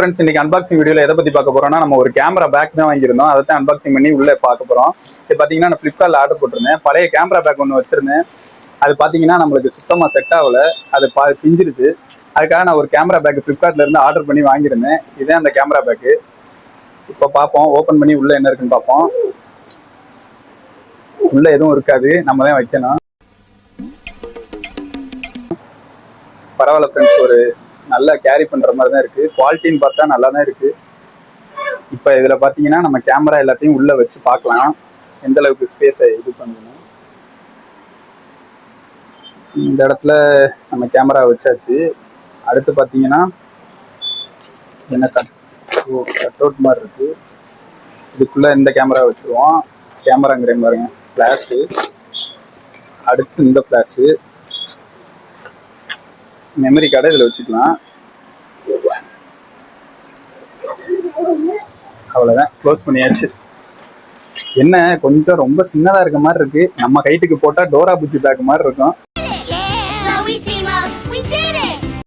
Friends, இன்னைக்கு unboxing வீடியோல எதை பத்தி பார்க்க போறோம்னா, நம்ம ஒரு கேமரா பேக் தான் வாங்கியிருந்தோம். அதை தான் அன்பாக்சிங் பண்ணி உள்ள பார்க்க போறோம். இது பாத்தீங்கன்னா நான் ஃபிளிப்கார்ட்ல ஆர்டர் போட்டிருந்தேன். பழைய கேமரா பேக் ஒன்று வச்சிருந்தேன். அது பாத்தீங்கன்னா நம்மளுக்கு சுத்தமா செட் ஆகல. அது பிஞ்சிருச்சு. அதுக்காக நான் ஒரு கேமரா பேக் ஃபிளிப்கார்ட்ல இருந்து ஆர்டர் பண்ணி வாங்கியிருந்தேன். இதே அந்த கேமரா பேக்கு. இப்போ பார்ப்போம், ஓப்பன் பண்ணி உள்ள என்ன இருக்குன்னு பார்ப்போம். உள்ள எதுவும் இருக்காது, நம்ம தான் வைக்கணும். பரவாயில்ல ஃப்ரெண்ட்ஸ், ஒரு நல்லா கேரி பண்ற மாதிரி தான் இருக்கு. குவாலிட்டின்னு பார்த்தா நல்லா தான் இருக்கு. இப்போ இதுல பாத்தீங்கன்னா நம்ம கேமரா எல்லாத்தையும் உள்ள வச்சு பார்க்கலாம், எந்த அளவுக்கு ஸ்பேஸை இது பண்ணணும். இந்த இடத்துல நம்ம கேமரா வச்சாச்சு. அடுத்து பாத்தீங்கன்னா என்ன கட் அவுட் மாதிரி இருக்கு. இதுக்குள்ள இந்த கேமரா வச்சிருவோம். கேமராங்கிற பாருங்க, ஃபிளாஷு. அடுத்து இந்த ஃபிளாஷு, மெமரி கார்டை இதில் வச்சுக்கலாம். அவ்வளோதான், க்ளோஸ் பண்ணியாச்சு. என்ன கொஞ்சம் ரொம்ப சின்னதாக இருக்க மாதிரி இருக்கு. நம்ம ஹைட்டுக்கு போட்டால் டோரா புஜ்ஜி பேக் மாதிரி இருக்கும்.